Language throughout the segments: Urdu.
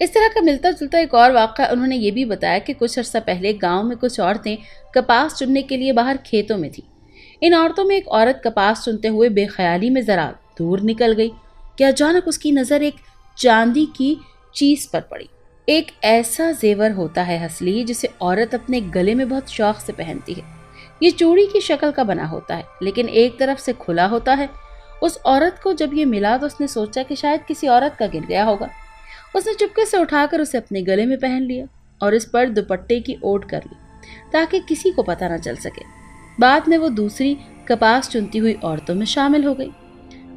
اس طرح کا ملتا جلتا ایک اور واقعہ انہوں نے یہ بھی بتایا کہ کچھ عرصہ پہلے گاؤں میں کچھ عورتیں کپاس چننے کے لیے باہر کھیتوں میں تھیں۔ ان عورتوں میں ایک عورت کپاس چنتے ہوئے بے خیالی میں ذرا دور نکل گئی کہ اچانک اس کی نظر ایک چاندی کی چیز پر پڑی۔ ایک ایسا زیور ہوتا ہے ہسلی جسے عورت اپنے گلے میں بہت شوق سے پہنتی ہے۔ یہ چوڑی کی شکل کا بنا ہوتا ہے لیکن ایک طرف سے کھلا ہوتا ہے۔ اس عورت کو جب یہ ملا تو اس نے سوچا کہ شاید کسی عورت کا گر گیا ہوگا۔ اس نے چپکے سے اٹھا کر اسے اپنے گلے میں پہن لیا اور اس پر دوپٹے کی اوٹ کر لی تاکہ کسی کو پتہ نہ چل سکے۔ بعد میں وہ دوسری کپاس چنتی ہوئی عورتوں میں شامل ہو گئی۔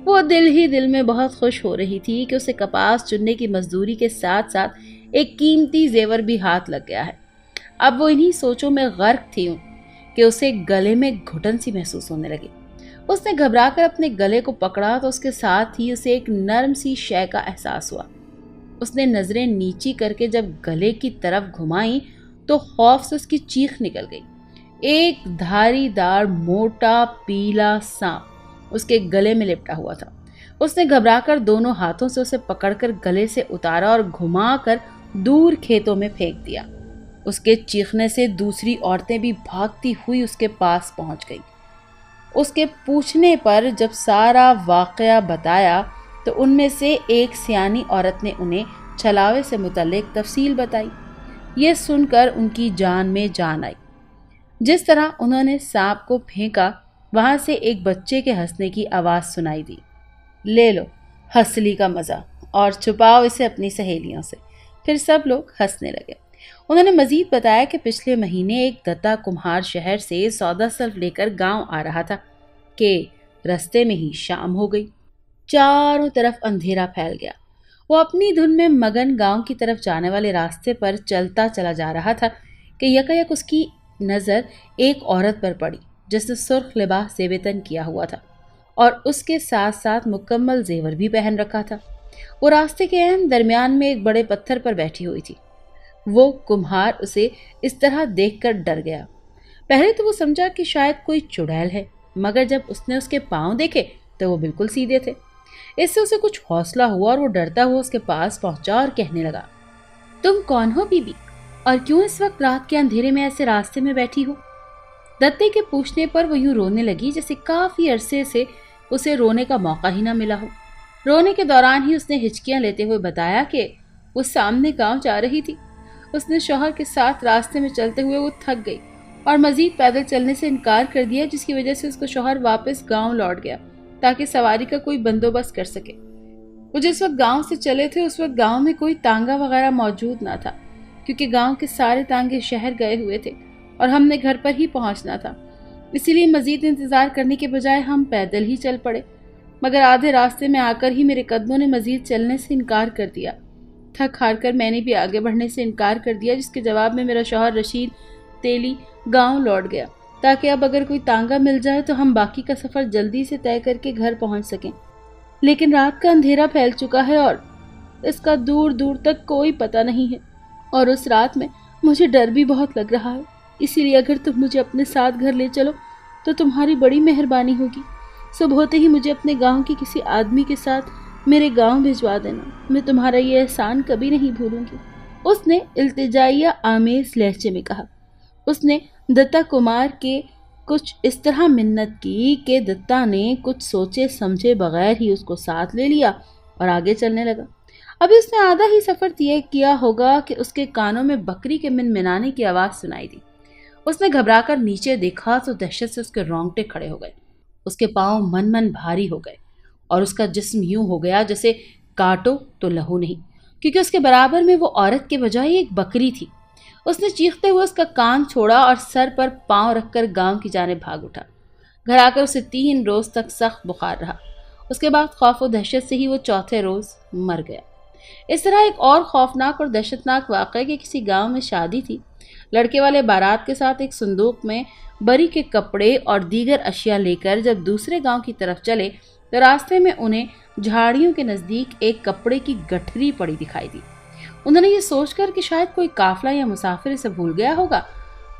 وہ دل ہی دل میں بہت خوش ہو رہی تھی کہ اسے کپاس چننے کی مزدوری کے ساتھ ساتھ ایک قیمتی زیور بھی ہاتھ لگ گیا ہے۔ اب وہ انہی سوچوں میں غرق تھی کہ اسے گلے میں گھٹن سی محسوس ہونے لگی۔ اس نے گھبرا کر اپنے گلے کو پکڑا تو اس کے ساتھ ہی اسے ایک نرم سی شے کا احساس ہوا۔ اس نے نظریں نیچی کر کے جب گلے کی طرف گھمائیں تو خوف سے اس کی چیخ نکل گئی۔ ایک دھاری دار موٹا پیلا سانپ اس کے گلے میں لپٹا ہوا تھا۔ اس نے گھبرا کر دونوں ہاتھوں سے اسے پکڑ کر گلے سے اتارا اور گھما کر دور کھیتوں میں پھینک دیا۔ اس کے چیخنے سے دوسری عورتیں بھی بھاگتی ہوئی اس کے پاس پہنچ گئیں۔ اس کے پوچھنے پر جب سارا واقعہ بتایا تو ان میں سے ایک سیانی عورت نے انہیں چھلاوے سے متعلق تفصیل بتائی۔ یہ سن کر ان کی جان میں جان آئی۔ جس طرح انہوں نے سانپ کو پھینکا وہاں سے ایک بچے کے ہنسنے کی آواز سنائی دی۔ لے لو ہسلی کا مزہ اور چھپاؤ اسے اپنی سہیلیوں سے۔ پھر سب لوگ ہنسنے لگے۔ انہوں نے مزید بتایا کہ پچھلے مہینے ایک دتا کمہار شہر سے سودا سلف لے کر گاؤں آ رہا تھا کہ رستے میں ہی شام ہو گئی۔ چاروں طرف اندھیرا پھیل گیا۔ وہ اپنی دھن میں مگن گاؤں کی طرف جانے والے راستے پر چلتا چلا جا رہا تھا کہ یکایک اس کی نظر ایک عورت پر پڑی جس نے سرخ لباس زیب تن کیا ہوا تھا اور اس کے ساتھ ساتھ مکمل زیور بھی پہن رکھا تھا۔ وہ راستے کے عین درمیان میں ایک بڑے پتھر پر بیٹھی ہوئی تھی۔ وہ کمہار اسے اس طرح دیکھ کر ڈر گیا۔ پہلے تو وہ سمجھا کہ شاید کوئی چڑیل ہے، مگر جب اس نے اس کے پاؤں دیکھے تو وہ بالکل سیدھے تھے۔ اس سے اسے کچھ حوصلہ ہوا اور وہ ڈرتا ہوا اس کے پاس پہنچا اور کہنے لگا، تم کون ہو بی بی؟ اور کیوں اس وقت رات کے اندھیرے میں ایسے راستے میں بیٹھی ہو؟ دتے کے پوچھنے پر وہ یوں رونے لگی جیسے کافی عرصے سے اسے رونے کا موقع ہی نہ ملا ہو۔ رونے کے دوران ہی اس نے ہچکیاں لیتے ہوئے بتایا کہ وہ سامنے گاؤں جا رہی تھی۔ اس نے شوہر کے ساتھ راستے میں چلتے ہوئے وہ تھک گئی اور مزید پیدل چلنے سے انکار کر دیا، جس کی وجہ سے اس کو شوہر واپس گاؤں لوٹ گیا تاکہ سواری کا کوئی بندوبست کر سکے۔ وہ جس وقت گاؤں سے چلے تھے اس وقت گاؤں میں کوئی تانگا وغیرہ موجود نہ تھا کیونکہ گاؤں کے سارے تانگے شہر گئے ہوئے تھے اور ہم نے گھر پر ہی پہنچنا تھا۔ اسی لیے مزید انتظار کرنے کے بجائے ہم پیدل ہی چل پڑے، مگر آدھے راستے میں آ کر ہی میرے قدموں نے مزید چلنے سے انکار کر دیا۔ تھک ہار کر میں نے بھی آگے بڑھنے سے انکار کر دیا، جس کے جواب میں میرا شوہر رشید تیلی گاؤں لوٹ گیا تاکہ اب اگر کوئی تانگا مل جائے تو ہم باقی کا سفر جلدی سے طے کر کے گھر پہنچ سکیں۔ لیکن رات کا اندھیرا پھیل چکا ہے اور اس کا دور دور تک کوئی پتہ نہیں ہے، اور اس رات میں مجھے ڈر بھی بہت لگ رہا ہے۔ اسی لیے اگر تم مجھے اپنے ساتھ گھر لے چلو تو تمہاری بڑی مہربانی ہوگی۔ صبح ہوتے ہی مجھے اپنے گاؤں کے کسی آدمی کے ساتھ میرے گاؤں بھجوا دینا، میں تمہارا یہ احسان کبھی نہیں بھولوں گی۔ اس نے التجائیہ آمیز لہجے میں کہا۔ اس نے دتا کمار کے کچھ اس طرح منت کی کہ دتا نے کچھ سوچے سمجھے بغیر ہی اس کو ساتھ لے لیا اور آگے چلنے لگا۔ ابھی اس نے آدھا ہی سفر طے کیا ہوگا کہ اس کے کانوں میں بکری کے منمنانے کی آواز سنائی دی۔ اس نے گھبرا کر نیچے دیکھا تو دہشت سے اس کے رونگٹے کھڑے ہو گئے۔ اس کے پاؤں من بھاری ہو گئے اور اس کا جسم یوں ہو گیا جیسے کاٹو تو لہو نہیں، کیونکہ اس کے برابر میں وہ عورت کے بجائے ایک بکری تھی۔ اس نے چیختے ہوئے اس کا کان چھوڑا اور سر پر پاؤں رکھ کر گاؤں کی جانب بھاگ اٹھا۔ گھر آ کر اسے 3 روز تک سخت بخار رہا۔ اس کے بعد خوف و دہشت سے ہی وہ چوتھے روز مر گیا۔ اس طرح ایک اور خوفناک اور دہشتناک واقعہ کہ کسی گاؤں میں شادی تھی۔ لڑکے والے بارات کے ساتھ ایک صندوق میں بری کے کپڑے اور دیگر اشیاء لے کر جب دوسرے گاؤں کی طرف چلے تو راستے میں انہیں جھاڑیوں کے نزدیک ایک کپڑے کی گٹھری پڑی دکھائی دی۔ انہوں نے یہ سوچ کر کہ شاید کوئی قافلہ یا مسافر اسے بھول گیا ہوگا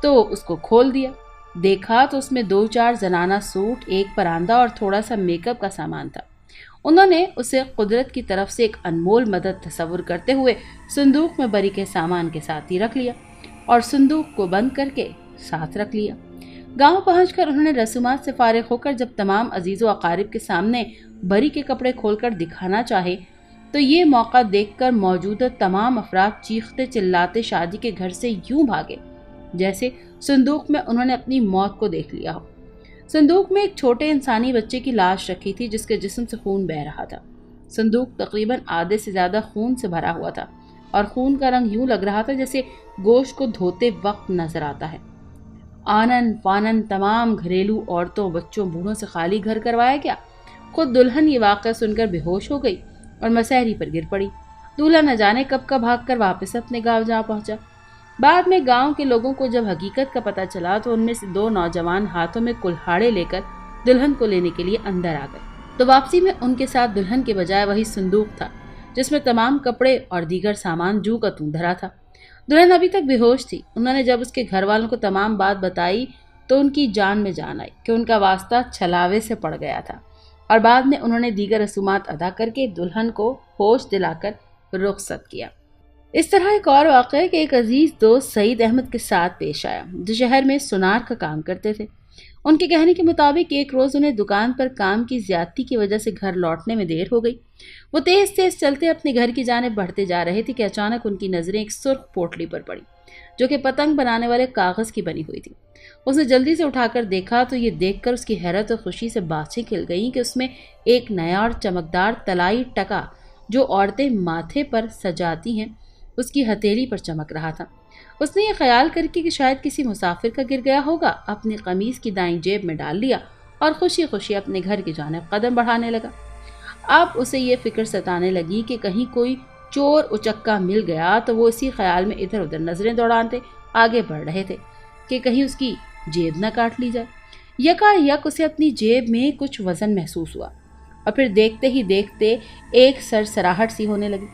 تو اس کو کھول دیا۔ دیکھا تو اس میں 2-4 زنانہ سوٹ، ایک پراندہ اور تھوڑا سا میک اپ کا سامان تھا۔ انہوں نے اسے قدرت کی طرف سے ایک انمول مدد تصور کرتے ہوئے صندوق میں بری کے سامان کے ساتھ ہی رکھ لیا اور صندوق کو بند کر کے ساتھ رکھ لیا۔ گاؤں پہنچ کر انہوں نے رسومات سے فارغ ہو کر جب تمام عزیز و اقارب کے سامنے بری کے کپڑے کھول کر دکھانا چاہے تو یہ موقع دیکھ کر موجودہ تمام افراد چیختے چلاتے شادی کے گھر سے یوں بھاگے جیسے صندوق میں انہوں نے اپنی موت کو دیکھ لیا ہو۔ صندوق میں ایک چھوٹے انسانی بچے کی لاش رکھی تھی جس کے جسم سے خون بہہ رہا تھا۔ صندوق تقریباً آدھے سے زیادہ خون سے بھرا ہوا تھا اور خون کا رنگ یوں لگ رہا تھا جیسے گوشت کو دھوتے وقت نظر آتا ہے۔ آنن فانن تمام گھریلو عورتوں، بچوں، بوڑھوں سے خالی گھر کروایا گیا۔ خود دلہن یہ واقعہ سن کر بے ہوش ہو گئی اور مسحری پر گر پڑی۔ دولہا نہ جانے کب کا بھاگ کر واپس اپنے گاؤں جا پہنچا۔ بعد میں گاؤں کے لوگوں کو جب حقیقت کا پتہ چلا تو ان میں سے 2 نوجوان ہاتھوں میں کلہاڑے لے کر دلہن کو لینے کے لیے اندر آ گئے، تو واپسی میں ان کے ساتھ دلہن کے بجائے وہی صندوق تھا جس میں تمام کپڑے اور دیگر سامان جو کا توں دھرا تھا۔ دلہن ابھی تک بے ہوش تھی۔ انہوں نے جب اس کے گھر والوں کو تمام بات بتائی تو ان کی جان میں جان آئی کہ ان کا واسطہ چھلاوے سے پڑ گیا تھا، اور بعد میں انہوں نے دیگر رسومات ادا کر کے دلہن کو ہوش دلا کر رخصت کیا۔ اس طرح ایک اور واقعہ کہ ایک عزیز دوست سعید احمد کے ساتھ پیش آیا جو شہر میں سونار کا کام کرتے تھے۔ ان کے کہنے کے مطابق ایک روز انہیں دکان پر کام کی زیادتی کی وجہ سے گھر لوٹنے میں دیر ہو گئی۔ وہ تیز تیز چلتے اپنے گھر کی جانب بڑھتے جا رہے تھے کہ اچانک ان کی نظریں ایک سرخ پوٹلی پر پڑی جو کہ پتنگ بنانے والے کاغذ کی بنی ہوئی تھی۔ اس نے جلدی سے اٹھا کر دیکھا تو یہ دیکھ کر اس کی حیرت اور خوشی سے باتیں کھل گئیں کہ اس میں ایک نیا اور چمکدار طلائی ٹکا جو عورتیں ماتھے پر سجاتی ہیں اس کی ہتھیلی پر چمک رہا تھا۔ اس نے یہ خیال کر کے کہ شاید کسی مسافر کا گر گیا ہوگا اپنی قمیض کی دائیں جیب میں ڈال لیا اور خوشی خوشی اپنے گھر کی جانب قدم بڑھانے لگا۔ اب اسے یہ فکر ستانے لگی کہ کہیں کوئی چور اچکا مل گیا تو وہ اسی خیال میں ادھر ادھر نظریں دوڑاتے آگے بڑھ رہے تھے کہ کہیں اس کی جیب نہ کاٹ لی جائے۔ یکا یک اسے اپنی جیب میں کچھ وزن محسوس ہوا اور پھر دیکھتے ہی دیکھتے ایک سرسراہٹ سی ہونے لگی۔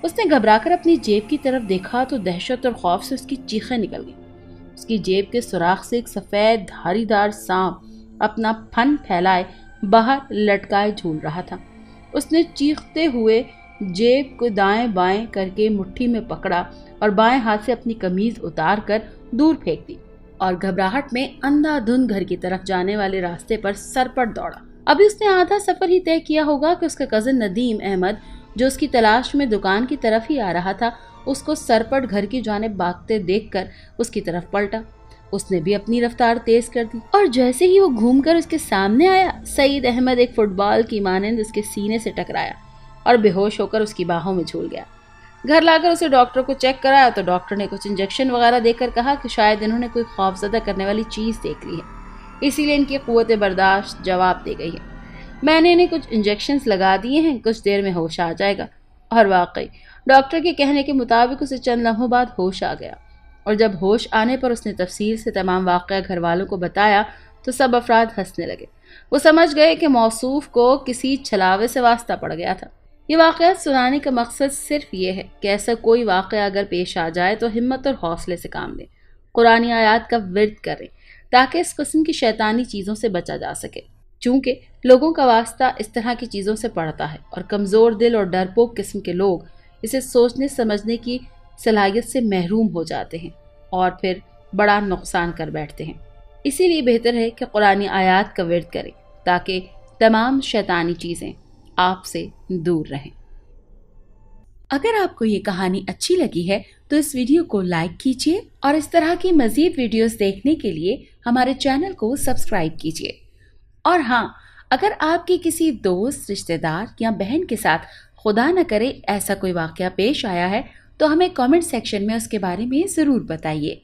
اس نے گھبرا کر اپنی جیب کی طرف دیکھا تو دہشت اور خوف سے اس کی چیخیں نکل گئیں۔ اس کی جیب کے سوراخ سے ایک سفید دھاری دار سانپ اپنا پھن پھیلائے باہر لٹکائے جھول رہا تھا۔ اس نے چیختے ہوئے جیب کو دائیں بائیں کر کے مٹھی میں پکڑا اور بائیں ہاتھ سے اپنی قمیض اتار کر دور پھینک دی اور گھبراہٹ میں اندھا دھند گھر کی طرف جانے والے راستے پر سرپٹ دوڑا۔ ابھی اس نے آدھا سفر ہی طے کیا ہوگا کہ اس کا کزن ندیم احمد جو اس کی تلاش میں دکان کی طرف ہی آ رہا تھا اس کو سرپٹ گھر کی جانب بھاگتے دیکھ کر اس کی طرف پلٹا۔ اس نے بھی اپنی رفتار تیز کر دی اور جیسے ہی وہ گھوم کر اس کے سامنے آیا سعید احمد ایک فٹ بال کی مانند اس کے سینے سے ٹکرایا اور بے ہوش ہو کر اس کی باہوں میں جھول گیا۔ گھر لا کر اسے ڈاکٹر کو چیک کرایا تو ڈاکٹر نے کچھ انجیکشن وغیرہ دے کر کہا کہ شاید انہوں نے کوئی خوفزدہ کرنے والی چیز دیکھ لی ہے، اسی لیے ان کی قوت برداشت جواب دے گئی ہے۔ میں نے انہیں کچھ انجیکشنز لگا دیے ہیں، کچھ دیر میں ہوش آ جائے گا۔ اور واقعی ڈاکٹر کے کہنے کے مطابق اسے چند لمحوں بعد ہوش آ گیا، اور جب ہوش آنے پر اس نے تفصیل سے تمام واقعہ گھر والوں کو بتایا تو سب افراد ہنسنے لگے۔ وہ سمجھ گئے کہ موصوف کو کسی چھلاوے سے واسطہ پڑ گیا تھا۔ یہ واقعات سنانے کا مقصد صرف یہ ہے کہ ایسا کوئی واقعہ اگر پیش آ جائے تو ہمت اور حوصلے سے کام لیں، قرآنی آیات کا ورد کریں تاکہ اس قسم کی شیطانی چیزوں سے بچا جا سکے، چونکہ لوگوں کا واسطہ اس طرح کی چیزوں سے پڑتا ہے اور کمزور دل اور ڈرپوک قسم کے لوگ اسے سوچنے سمجھنے کی صلاحیت سے محروم ہو جاتے ہیں اور پھر بڑا نقصان کر بیٹھتے ہیں۔ اسی لیے بہتر ہے کہ قرآنی آیات کا ورد کریں تاکہ تمام شیطانی چیزیں آپ سے دور رہیں۔ اگر آپ کو یہ کہانی اچھی لگی ہے تو اس ویڈیو کو لائک کیجیے اور اس طرح کی مزید ویڈیوز دیکھنے کے لیے ہمارے چینل کو سبسکرائب کیجیے۔ اور ہاں، اگر آپ کی کسی دوست، رشتہ دار یا بہن کے ساتھ خدا نہ کرے ایسا کوئی واقعہ پیش آیا ہے تو ہمیں کامنٹ سیکشن میں اس کے بارے میں ضرور بتائیے۔